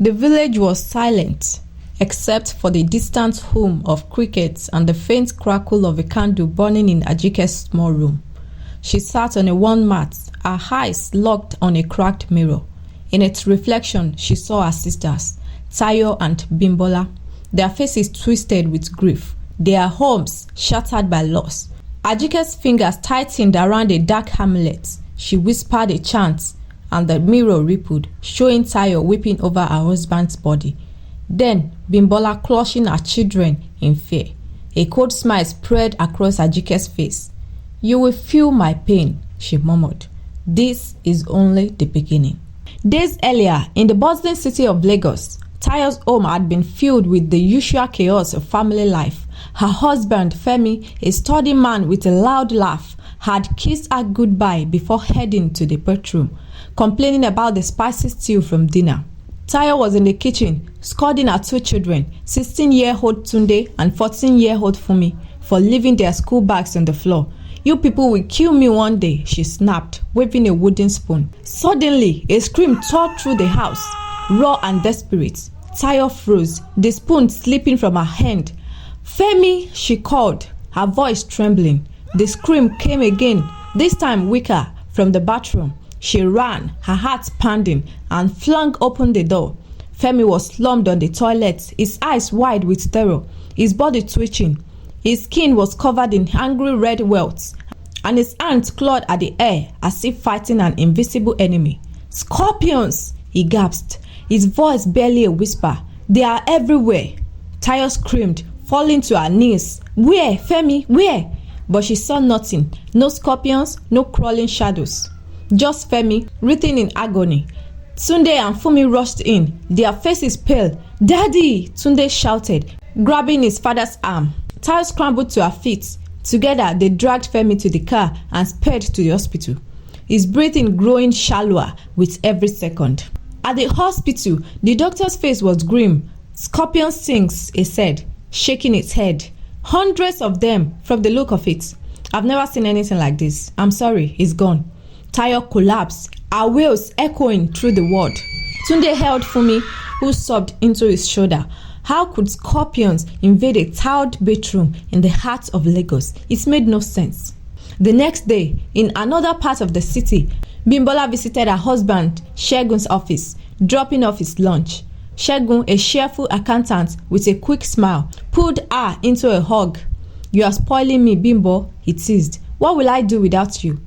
The village was silent, except for the distant hum of crickets and the faint crackle of a candle burning in Ajike's small room. She sat on a worn mat, her eyes locked on a cracked mirror. In its reflection, she saw her sisters, Tayo and Bimbola, their faces twisted with grief, their homes shattered by loss. Ajike's fingers tightened around a dark amulet. She whispered a chant, and the mirror rippled, showing Tayo weeping over her husband's body. Then Bimbola clutching her children in fear. A cold smile spread across Ajike's face. "You will feel my pain," she murmured. "This is only the beginning." Days earlier, in the bustling city of Lagos, Tayo's home had been filled with the usual chaos of family life. Her husband, Femi, a sturdy man with a loud laugh, had kissed her goodbye before heading to the bedroom, complaining about the spicy stew from dinner. Tayo was in the kitchen, scolding her two children, 16-year-old Tunde and 14-year-old Fumi, for leaving their school bags on the floor. "You people will kill me one day," she snapped, waving a wooden spoon. Suddenly, a scream tore through the house, raw and desperate. Tayo froze, the spoon slipping from her hand. "Femi," she called, her voice trembling. The scream came again, this time weaker, from the bathroom. She ran, her heart pounding, and flung open the door. Femi was slumped on the toilet, his eyes wide with terror, his body twitching. His skin was covered in angry red welts, and his hands clawed at the air as if fighting an invisible enemy. "Scorpions!" he gasped, his voice barely a whisper. "They are everywhere!" Tayo screamed, falling to her knees. "Where, Femi, where?" But she saw nothing, no scorpions, no crawling shadows. Just Femi, writhing in agony. Tunde and Fumi rushed in, their faces pale. "Daddy!" Tunde shouted, grabbing his father's arm. Tayo scrambled to her feet. Together, they dragged Femi to the car and sped to the hospital, his breathing growing shallower with every second. At the hospital, the doctor's face was grim. "Scorpion stings," he said, shaking his head. "Hundreds of them, from the look of it. I've never seen anything like this. I'm sorry, he's gone." Tayo collapsed, her wails echoing through the ward. Tunde held Fumi, who sobbed into his shoulder. How could scorpions invade a tiled bedroom in the heart of Lagos? It made no sense. The next day, in another part of the city, Bimbola visited her husband, Shegun's office, dropping off his lunch. Shegun, a cheerful accountant with a quick smile, pulled her into a hug. "You are spoiling me, Bimbo," he teased. "What will I do without you?"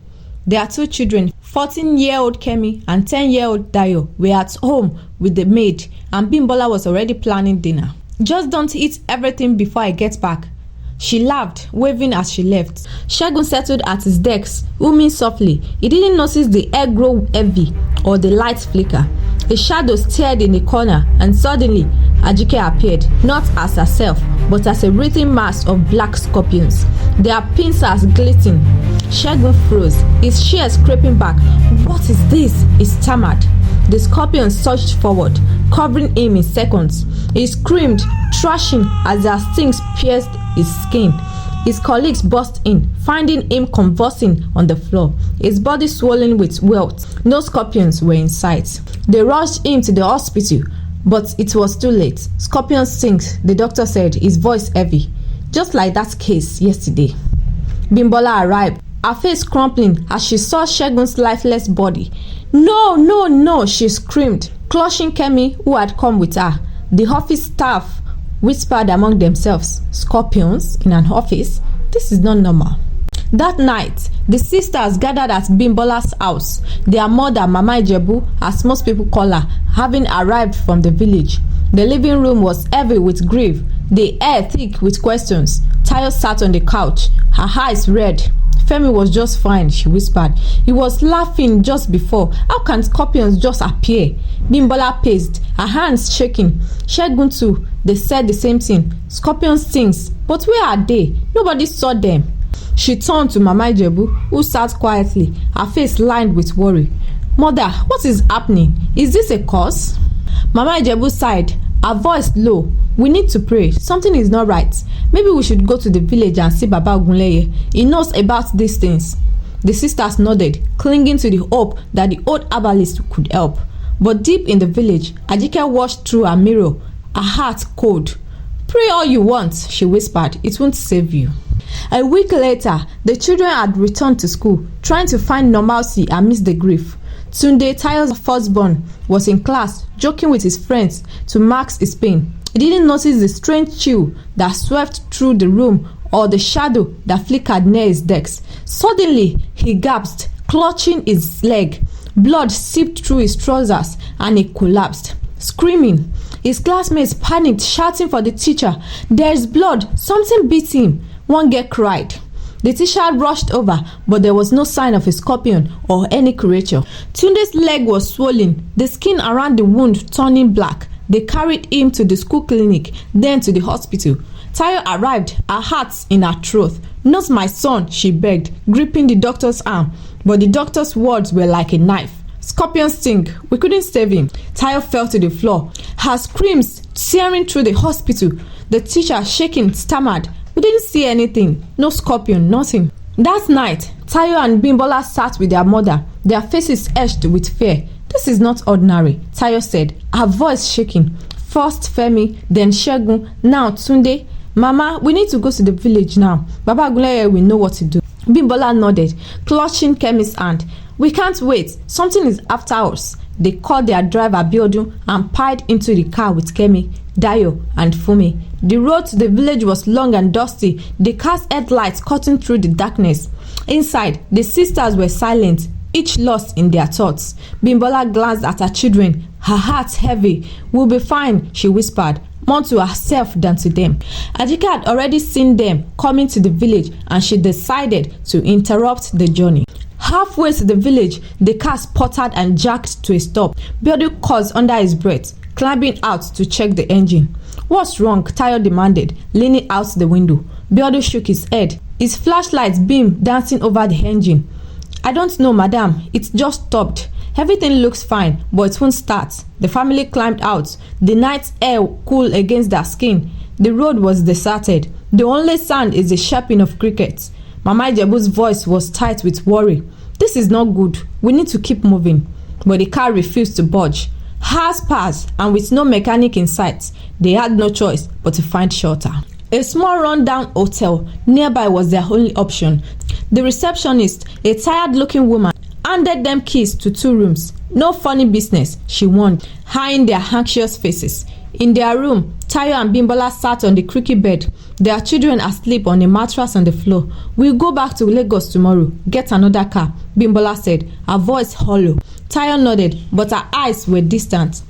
Their two children, 14-year-old Kemi and 10-year-old Dayo, were at home with the maid, and Bimbola was already planning dinner. "Just don't eat everything before I get back," she laughed, waving as she left. Shegun settled at his desk, humming softly. He didn't notice the air grow heavy or the lights flicker. A shadow stared in the corner, and suddenly Ajike appeared, not as herself, but as a writhing mass of black scorpions, their pincers glistening. Shegun froze, his chair scraping back. "What is this?" he stammered. The scorpions surged forward, covering him in seconds. He screamed, thrashing as their stings pierced his skin. His colleagues burst in, finding him convulsing on the floor, his body swollen with welts. No scorpions were in sight. They rushed him to the hospital, but it was too late. "Scorpion stings," the doctor said, his voice heavy. "Just like that case yesterday." Bimbola arrived, her face crumpling as she saw Shegun's lifeless body. "No, no, no," she screamed, clutching Kemi, who had come with her. The office staff whispered among themselves. Scorpions in an office? This is not normal. That night, the sisters gathered at Bimbola's house, their mother, Mama Ijebu, as most people call her, having arrived from the village. The living room was heavy with grief, the air thick with questions. Tayo sat on the couch, her eyes red. "Femi was just fine," she whispered. "He was laughing just before. How can scorpions just appear?" Bimbola paced, her hands shaking. Shegun too, they said the same thing. "Scorpion stings, but where are they? Nobody saw them." She turned to Mama Ijebu, who sat quietly, her face lined with worry. "Mother, what is happening? Is this a curse?" Mama Ijebu sighed, her voice low. "We need to pray. Something is not right. Maybe we should go to the village and see Baba Ogunleye. He knows about these things." The sisters nodded, clinging to the hope that the old herbalist could help. But deep in the village, Ajike watched through her mirror, her heart cold. "Pray all you want," she whispered. "It won't save you." A week later, the children had returned to school, trying to find normalcy amidst the grief. Tunde, Tayo's firstborn, was in class, joking with his friends to mask his pain. He didn't notice the strange chill that swept through the room or the shadow that flickered near his desk. Suddenly, he gasped, clutching his leg. Blood seeped through his trousers and he collapsed, screaming. His classmates panicked, shouting for the teacher. "There's blood! Something beat him!" One girl cried. The teacher rushed over, but there was no sign of a scorpion or any creature. Tunde's leg was swollen, the skin around the wound turning black. They carried him to the school clinic, then to the hospital. Tayo arrived, her heart in her throat. "Not my son," she begged, gripping the doctor's arm. But the doctor's words were like a knife. "Scorpion sting. We couldn't save him." Tayo fell to the floor, her screams tearing through the hospital. The teacher, shaking, stammered, "We didn't see anything. No scorpion, nothing." That night, Tayo and Bimbola sat with their mother, their faces etched with fear. "This is not ordinary," Tayo said, her voice shaking. "First Femi, then Shegun, now Tunde. Mama, we need to go to the village now. Baba Agunleye will know what to do." Bimbola nodded, clutching Kemi's hand. "We can't wait. Something is after us." They called their driver Biodun and piled into the car with Kemi, Dayo, and Fumi. The road to the village was long and dusty, the car's headlights cutting through the darkness. Inside, the sisters were silent, each lost in their thoughts. Bimbola glanced at her children, her heart heavy. "We'll be fine," she whispered, more to herself than to them. Ajike had already seen them coming to the village and she decided to interrupt the journey. Halfway to the village, the car sputtered and jacked to a stop. Biodu cursed under his breath, climbing out to check the engine. "What's wrong?" Tayo demanded, leaning out the window. Biodu shook his head, his flashlight beam dancing over the engine. "I don't know, madam. It just stopped. Everything looks fine, but it won't start." The family climbed out, the night air cool against their skin. The road was deserted. The only sound is the chirping of crickets. Mama Ijebu's voice was tight with worry. "This is not good. We need to keep moving." But the car refused to budge. Hours passed, and with no mechanic in sight, they had no choice but to find shelter. A small rundown hotel nearby was their only option. The receptionist, a tired-looking woman, handed them keys to 2 rooms. "No funny business," she warned, eyeing their anxious faces. In their room, Tayo and Bimbola sat on the creaky bed, their children asleep on a mattress on the floor. "We'll go back to Lagos tomorrow. Get another car," Bimbola said, her voice hollow. Tayo nodded, but her eyes were distant.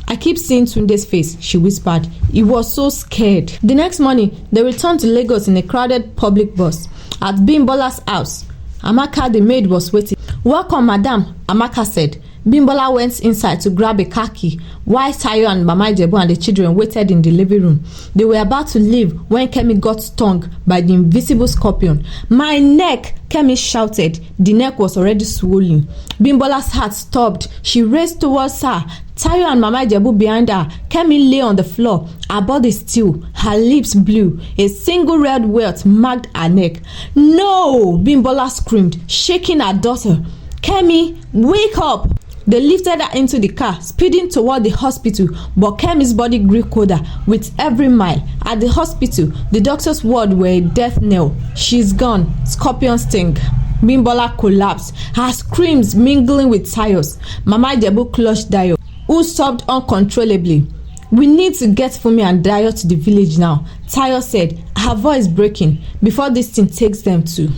"I keep seeing Tunde's face," she whispered. He was so scared. The next morning, they returned to Lagos in a crowded public bus. At Bimbola's house, Amaka, the maid, was waiting. "Welcome, madam," Amaka said. Bimbola went inside to grab a car key, while Tayo and Mama Ijebu and the children waited in the living room. They were about to leave when Kemi got stung by the invisible scorpion. "My neck!" Kemi shouted. The neck was already swollen. Bimbola's heart stopped. She raced towards her, Tayo and Mama Ijebu behind her. Kemi lay on the floor, her body still, her lips blue. A single red welt marked her neck. "No!" Bimbola screamed, shaking her daughter. "Kemi, wake up!" They lifted her into the car, speeding toward the hospital, but Kemi's body grew colder with every mile. At the hospital, the doctor's words were a death knell. "She's gone. Scorpion sting." Bimbola collapsed, her screams mingling with Tayo's. Mama Ijebu clutched Dayo, who sobbed uncontrollably. "We need to get Fumi and Dayo to the village now," Tayo said, her voice breaking, "before this thing takes them too."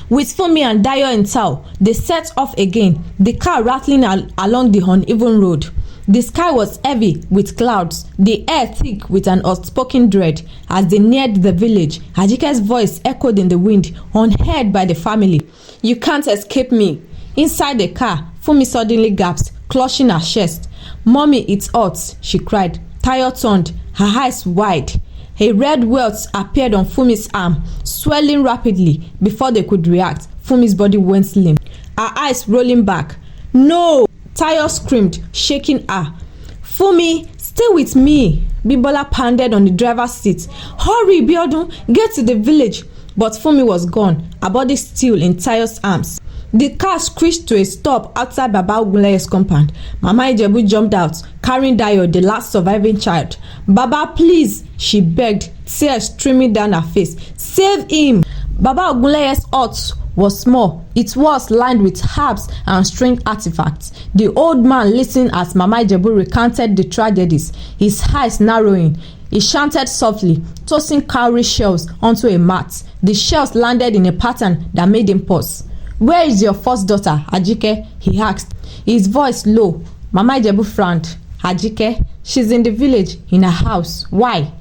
With Fumi and Dayo in tow, they set off again, the car rattling along the uneven road. The sky was heavy with clouds, the air thick with an unspoken dread. As they neared the village, Ajike's voice echoed in the wind, unheard by the family. "You can't escape me." Inside the car, Fumi suddenly gasped, clutching her chest. "Mommy, it's hot," she cried. Tayo turned, her eyes wide. A red welt appeared on Fumi's arm, swelling rapidly. Before they could react, Fumi's body went limp, her eyes rolling back. "No!" Tayo screamed, shaking her. "Fumi, stay with me!" Bimbola pounded on the driver's seat. "Hurry, Biodun, get to the village!" But Fumi was gone, her body still in Tayo's arms. The car screeched to a stop outside Baba Ogunleye's compound. Mama Ijebu jumped out, carrying Dayo, the last surviving child. "Baba, please," she begged, tears streaming down her face. "Save him!" Baba Ogunleye's hut was small. It was lined with herbs and strange artifacts. The old man listened as Mama Ijebu recounted the tragedies, his eyes narrowing. He chanted softly, tossing cowrie shells onto a mat. The shells landed in a pattern that made him pause. "Where is your first daughter, Ajike?" he asked, his voice low. Mama Ijebu frowned. "Ajike? She's in the village, in her house. Why?"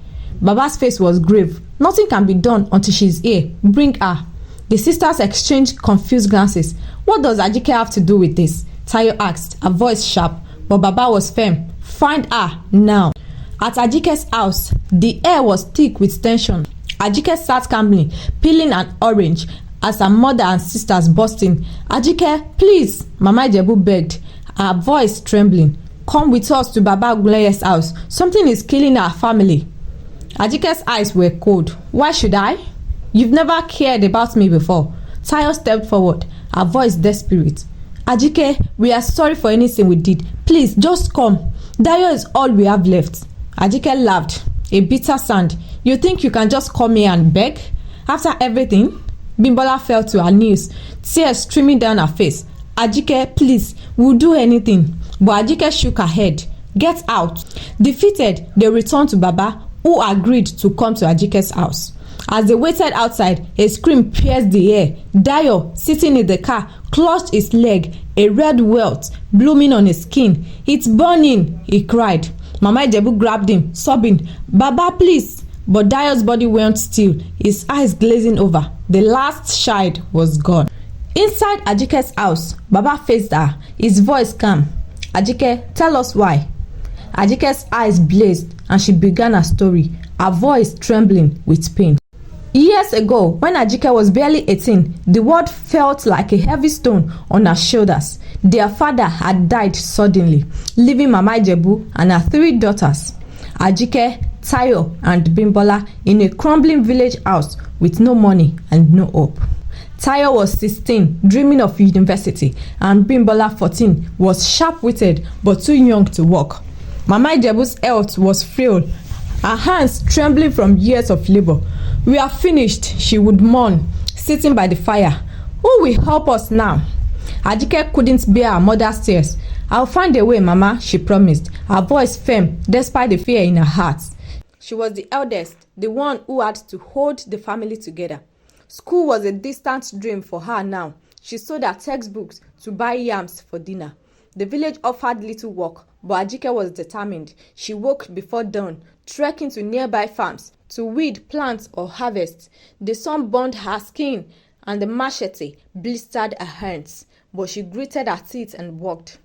Baba's face was grave. "Nothing can be done until she's here. Bring her." The sisters exchanged confused glances. "What does Ajike have to do with this?" Tayo asked, her voice sharp, but Baba was firm. "Find her now." At Ajike's house, the air was thick with tension. Ajike sat calmly, peeling an orange, as her mother and sisters burst in. "Ajike, please," Mama Ijebu begged, her voice trembling. "Come with us to Baba Ogunleye's house. Something is killing our family." Ajike's eyes were cold. "Why should I? You've never cared about me before." Tayo stepped forward, her voice desperate. "Ajike, we are sorry for anything we did. Please, just come. Dayo is all we have left." Ajike laughed, a bitter sound. "You think you can just come here and beg? After everything?" Bimbola fell to her knees, tears streaming down her face. "Ajike, please, we'll do anything." But Ajike shook her head. "Get out." Defeated, they returned to Baba, who agreed to come to Ajike's house. As they waited outside, a scream pierced the air. Dayo, sitting in the car, clutched his leg, a red welt blooming on his skin. "It's burning," he cried. Mama Ijebu grabbed him, sobbing, "Baba, please." But Dayo's body went still, his eyes glazing over. The last child was gone. Inside Ajike's house, Baba faced her, his voice calm. "Ajike, tell us why." Ajike's eyes blazed and she began her story, her voice trembling with pain. Years ago, when Ajike was barely 18, the world felt like a heavy stone on her shoulders. Their father had died suddenly, leaving Mama Ijebu and her 3 daughters, Ajike, Tayo, and Bimbola, in a crumbling village house with no money and no hope. Tayo was 16, dreaming of university, and Bimbola, 14, was sharp-witted but too young to work. Mama Ijebu's health was frail, her hands trembling from years of labor. "We are finished," she would mourn, sitting by the fire. "Who will help us now?" Ajike couldn't bear her mother's tears. "I'll find a way, Mama," she promised, her voice firm despite the fear in her heart. She was the eldest, the one who had to hold the family together. School was a distant dream for her now. She sold her textbooks to buy yams for dinner. The village offered little work, but Ajike was determined. She woke before dawn, trekking to nearby farms to weed, plant, or harvest. The sun burned her skin and the machete blistered her hands, but she gritted her teeth and walked.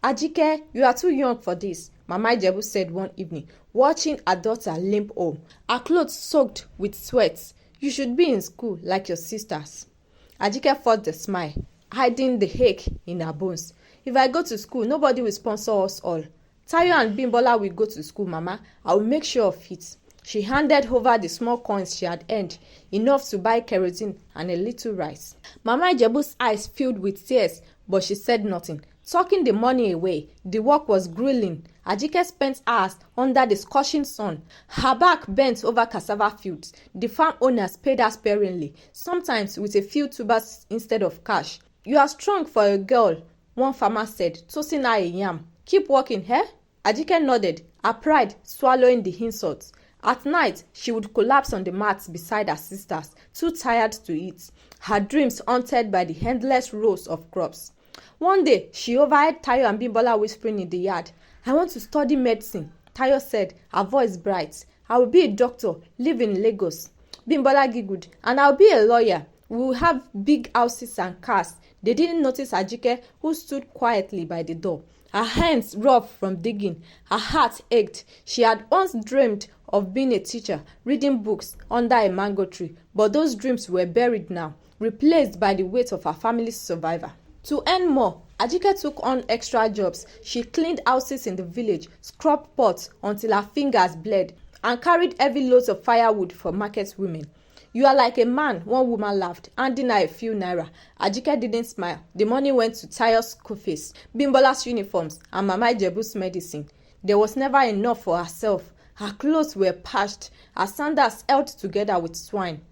"Ajike, you are too young for this," Mama Ijebu said one evening, watching her daughter limp home, her clothes soaked with sweat. "You should be in school like your sisters." Ajike forced a smile, hiding the ache in her bones. "If I go to school, nobody will sponsor us all." "Tayo and Bimbola will go to school, Mama. I will make sure of it." She handed over the small coins she had earned, enough to buy kerosene and a little rice. Mama Ijebu's eyes filled with tears, but she said nothing. Tucking the money away, the work was grueling. Ajike spent hours under the scorching sun. Her back bent over cassava fields. The farm owners paid her sparingly, sometimes with a few tubers instead of cash. "You are strong for a girl," one farmer said, tossing her a yam. "Keep working, eh?" Ajike nodded, her pride swallowing the insults. At night, she would collapse on the mats beside her sisters, too tired to eat, her dreams haunted by the endless rows of crops. One day, she overheard Tayo and Bimbola whispering in the yard. "I want to study medicine," Tayo said, her voice bright. "I will be a doctor, live in Lagos." Bimbola giggled, "And I'll be a lawyer. We will have big houses and cars." They didn't notice Ajike, who stood quietly by the door. Her hands rough from digging, her heart ached. She had once dreamed of being a teacher, reading books under a mango tree, but those dreams were buried now, replaced by the weight of her family's survival. To earn more, Ajike took on extra jobs. She cleaned houses in the village, scrubbed pots until her fingers bled, and carried heavy loads of firewood for market women. "You are like a man," one woman laughed, handing her a few naira. Ajike didn't smile. The money went to Tayo's school fees, Bimbola's uniforms, and Mama Ijebu's medicine. There was never enough for herself. Her clothes were patched, her sandals held together with twine.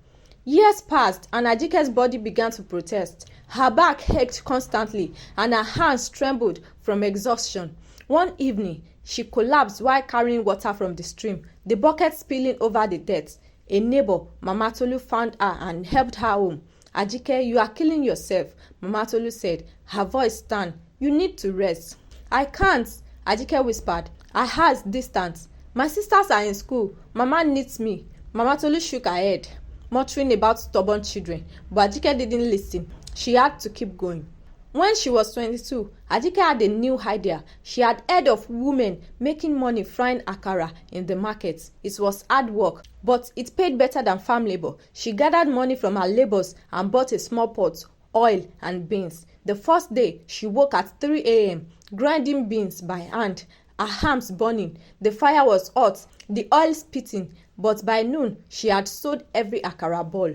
Years passed, and Ajike's body began to protest. Her back ached constantly, and her hands trembled from exhaustion. One evening, she collapsed while carrying water from the stream, the bucket spilling over the dirt. A neighbor, Mama Tolu, found her and helped her home. "Ajike, you are killing yourself," Mama Tolu said, her voice stern. "You need to rest." "I can't," Ajike whispered, her eyes distant. "My sisters are in school. Mama needs me." Mama Tolu shook her head, muttering about stubborn children, but Ajike didn't listen. She had to keep going. When she was 22, Ajike had a new idea. She had heard of women making money frying akara in the market. It was hard work, but it paid better than farm labor. She gathered money from her labors and bought a small pot, oil, and beans. The first day, she woke at 3 a.m., grinding beans by hand, her arms burning. The fire was hot, the oil spitting, but by noon, she had sold every akara ball.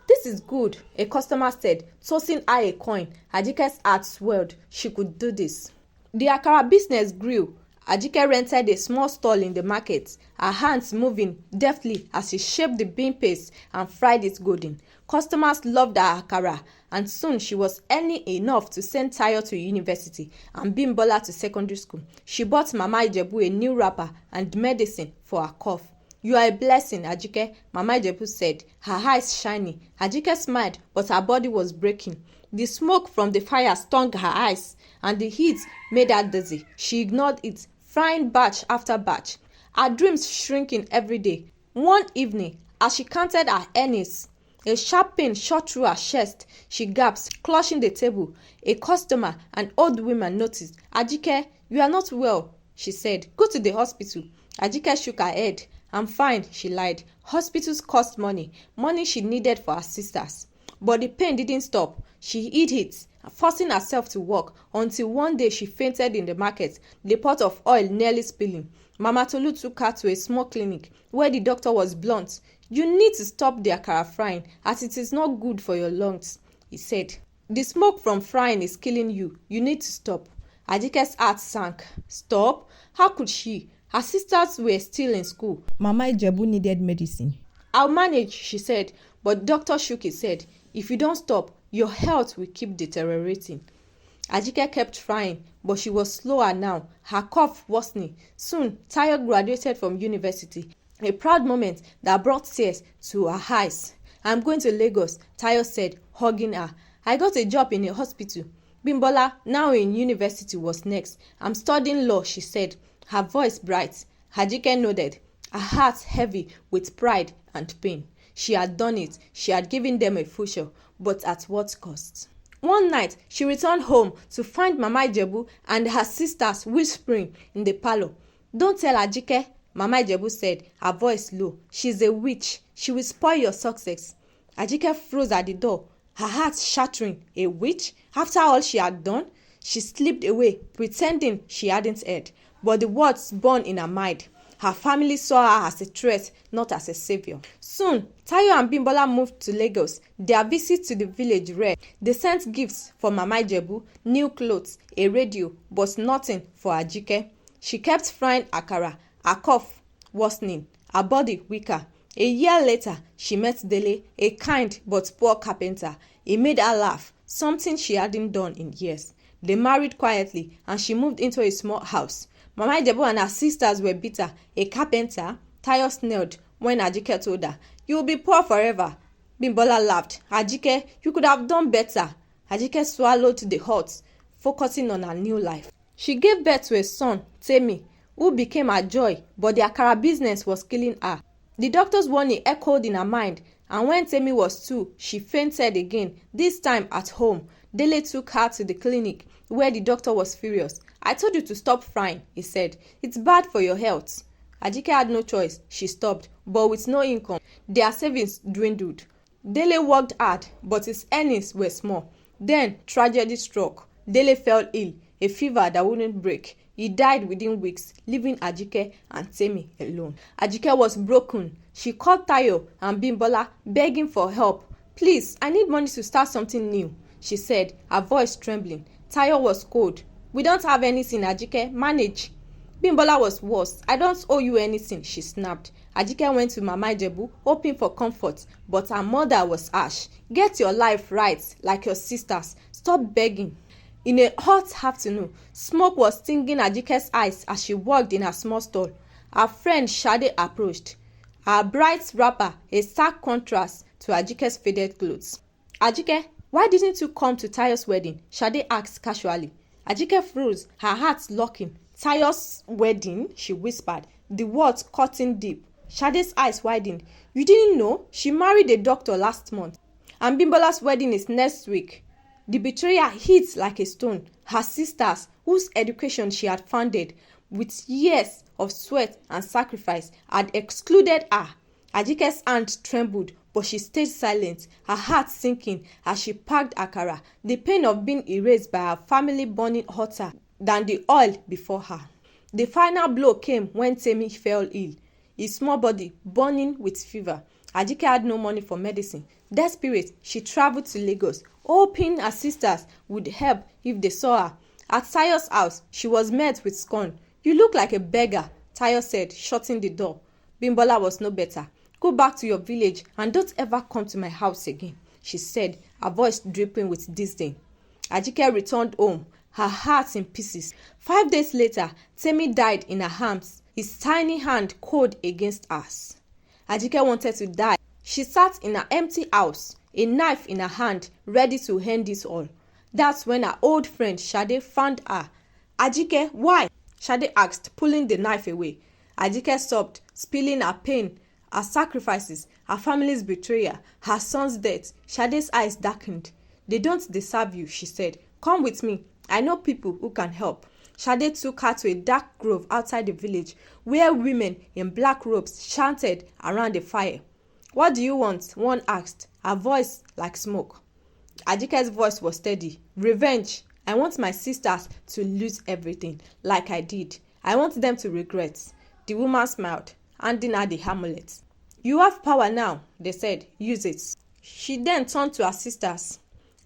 "This is good," a customer said, tossing her a coin. Ajike's heart swelled. She could do this. The akara business grew. Ajike rented a small stall in the market, her hands moving deftly as she shaped the bean paste and fried it golden. Customers loved her akara, and soon she was earning enough to send Tayo to university and Bimbola to secondary school. She bought Mama Ijebu a new wrapper and medicine for her cough. "You are a blessing, Ajike," Mama Ijebu said, her eyes shiny. Ajike smiled, but her body was breaking. The smoke from the fire stung her eyes, and the heat made her dizzy. She ignored it, frying batch after batch, her dreams shrinking every day. One evening, as she counted her earnings, a sharp pain shot through her chest. She gasped, clutching the table. A customer, an old woman, noticed. "Ajike, you are not well," she said. "Go to the hospital." Ajike shook her head. "I'm fine," she lied. Hospitals cost money, money she needed for her sisters. But the pain didn't stop. She hid it, forcing herself to walk, until one day she fainted in the market, the pot of oil nearly spilling. Mama Tolu took her to a small clinic, where the doctor was blunt. "You need to stop the akara frying, as it is not good for your lungs," he said. "The smoke from frying is killing you. You need to stop." Ajike's heart sank. Stop? How could she? Her sisters were still in school. Mama Ijebu needed medicine. "I'll manage," she said, but doctor shook his head. "If you don't stop, your health will keep deteriorating." Ajike kept trying, but she was slower now, her cough worsening. Soon, Tayo graduated from university, a proud moment that brought tears to her eyes. "I'm going to Lagos," Tayo said, hugging her. "I got a job in a hospital." Bimbola, now in university, was next. "I'm studying law," she said, her voice bright. Ajike nodded, her heart heavy with pride and pain. She had done it. She had given them a future, but at what cost? One night, she returned home to find Mama Ijebu and her sisters whispering in the parlor. "Don't tell Ajike," Mama Ijebu said, her voice low. "She's a witch. She will spoil your success." Ajike froze at the door, her heart shattering. A witch? After all she had done? She slipped away, pretending she hadn't heard. But the words burned in her mind. Her family saw her as a threat, not as a savior. Soon, Tayo and Bimbola moved to Lagos. Their visit to the village rare. They sent gifts for Mama Ijebu, new clothes, a radio, but nothing for Ajike. She kept frying akara, her cough worsening, her body weaker. A year later, she met Dele, a kind but poor carpenter. He made her laugh, something she hadn't done in years. They married quietly, and she moved into a small house. Mama Ijebu and her sisters were bitter. A carpenter? Tayo snarled when Ajike told her, "You will be poor forever." Bimbola laughed. "Ajike, you could have done better." Ajike swallowed the hurt, focusing on her new life. She gave birth to a son, Temi, who became her joy, but the akara business was killing her. The doctor's warning echoed in her mind, and when Temi was 2, she fainted again, this time at home. Dele took her to the clinic, where the doctor was furious. "I told you to stop frying," he said. "It's bad for your health." Ajike had no choice. She stopped, but with no income. Their savings dwindled. Dele worked hard, but his earnings were small. Then tragedy struck. Dele fell ill. a fever that wouldn't break. He died within weeks, leaving Ajike and Temi alone. Ajike was broken. She called Tayo and Bimbola, begging for help. "Please, I need money to start something new," she said, her voice trembling. Tayo was cold. "We don't have anything, Ajike. Manage." Bimbola was worse. "I don't owe you anything," she snapped. Ajike went to Mama Ijebu, hoping for comfort, but her mother was harsh. "Get your life right, like your sisters. Stop begging." In a hot afternoon, smoke was stinging Ajike's eyes as she walked in her small stall. Her friend Shade approached. Her bright wrapper, a stark contrast to Ajike's faded clothes. "Ajike, why didn't you come to Tayo's wedding?" Shade asked casually. Ajike froze, her heart locking. "Tayo's wedding?" she whispered, the words cutting deep. Shade's eyes widened. "You didn't know? She married a doctor last month. And Bimbola's wedding is next week." The betrayer hit like a stone. Her sisters, whose education she had funded with years of sweat and sacrifice, had excluded her. Ajike's hand trembled, but she stayed silent, her heart sinking as she packed Akara, the pain of being erased by her family burning hotter than the oil before her. The final blow came when Temi fell ill, his small body burning with fever. Ajike had no money for medicine. Desperate, she traveled to Lagos, hoping her sisters would help if they saw her. At Tayo's house, she was met with scorn. "You look like a beggar," Tayo said, shutting the door. Bimbola was no better. "Go back to your village and don't ever come to my house again," she said, her voice dripping with disdain. Ajike returned home, her heart in pieces. 5 days later, Temi died in her arms, his tiny hand cold against hers. Ajike wanted to die. She sat in her empty house, a knife in her hand, ready to end it all. That's when her old friend Shade found her. "Ajike, why?" Shade asked, pulling the knife away. Ajike sobbed, spilling her pain, her sacrifices, her family's betrayal, her son's death. Shade's eyes darkened. "They don't deserve you," she said. "Come with me. I know people who can help." Shade took her to a dark grove outside the village, where women in black robes chanted around the fire. "What do you want?" one asked, her voice like smoke. Ajike's voice was steady. "Revenge. I want my sisters to lose everything, like I did. I want them to regret." The woman smiled, handing her the amulet. "You have power now," they said. "Use it." She then turned to her sisters.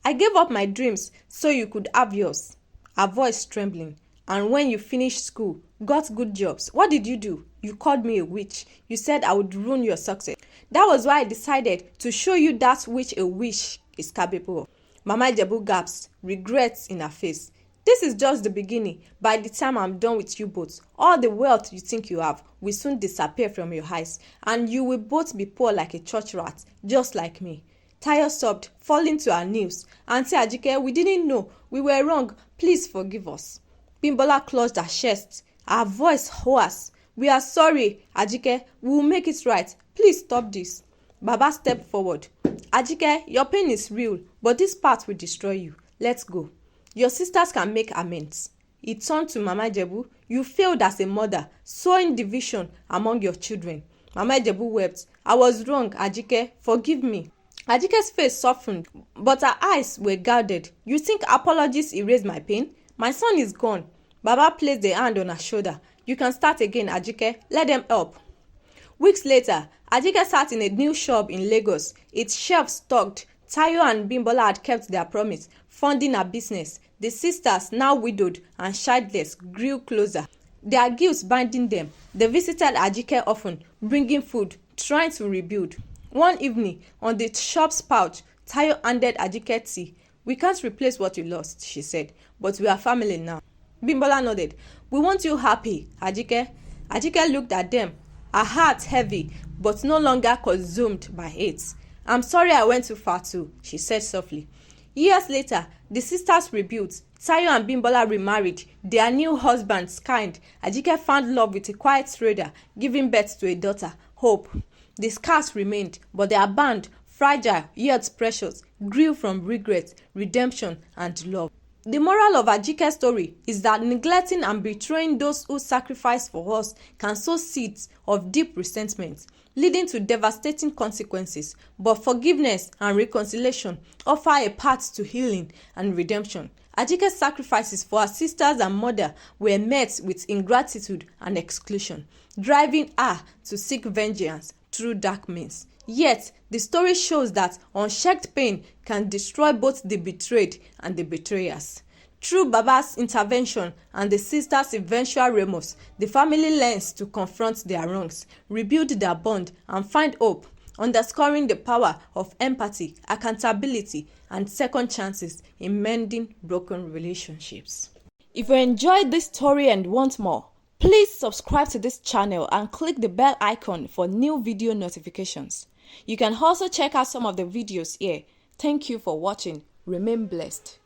"I gave up my dreams so you could have yours," her voice trembling. "And when you finished school, got good jobs, what did you do? You called me a witch. You said I would ruin your success. That was why I decided to show you that which a witch is capable of." Mama Ijebu gasped, regrets in her face. "This is just the beginning. By the time I'm done with you both, all the wealth you think you have will soon disappear from your eyes, and you will both be poor like a church rat, just like me." Tayo sobbed, falling to her knees. "Auntie Ajike, we didn't know. We were wrong. Please forgive us." Bimbola clutched her chest, her voice hoarse. "We are sorry, Ajike. We will make it right. Please stop this." Baba stepped forward. "Ajike, your pain is real, but this path will destroy you. Let's go. Your sisters can make amends." He turned to Mama Ijebu. "You failed as a mother, sowing division among your children." Mama Ijebu wept. "I was wrong, Ajike. Forgive me." Ajike's face softened, but her eyes were guarded. "You think apologies erase my pain? My son is gone." Baba placed a hand on her shoulder. "You can start again, Ajike. Let them help." Weeks later, Ajike sat in a new shop in Lagos, its shelves stocked. Tayo and Bimbola had kept their promise, funding her business. The sisters, now widowed and childless, grew closer, their guilt binding them. They visited Ajike often, bringing food, trying to rebuild. One evening, on the shop's pouch, Tayo handed Ajike tea. "We can't replace what you lost," she said, "but we are family now." Bimbola nodded. "We want you happy, Ajike." Ajike looked at them, her heart heavy, but no longer consumed by hate. "I'm sorry I went too far too," she said softly. Years later, the sisters rebuilt. Tayo and Bimbola remarried, their new husbands kind. Ajike found love with a quiet trader, giving birth to a daughter, Hope. The scars remained, but their bond, fragile yet precious, grew from regret, redemption, and love. The moral of Ajike's story is that neglecting and betraying those who sacrifice for us can sow seeds of deep resentment, leading to devastating consequences. But forgiveness and reconciliation offer a path to healing and redemption. Ajike's sacrifices for her sisters and mother were met with ingratitude and exclusion, driving her to seek vengeance through dark means. Yet, the story shows that unchecked pain can destroy both the betrayed and the betrayers. Through Baba's intervention and the sisters' eventual remorse, the family learns to confront their wrongs, rebuild their bond, and find hope, underscoring the power of empathy, accountability, and second chances in mending broken relationships. If you enjoyed this story and want more, please subscribe to this channel and click the bell icon for new video notifications. You can also check out some of the videos here. Thank you for watching. Remain blessed.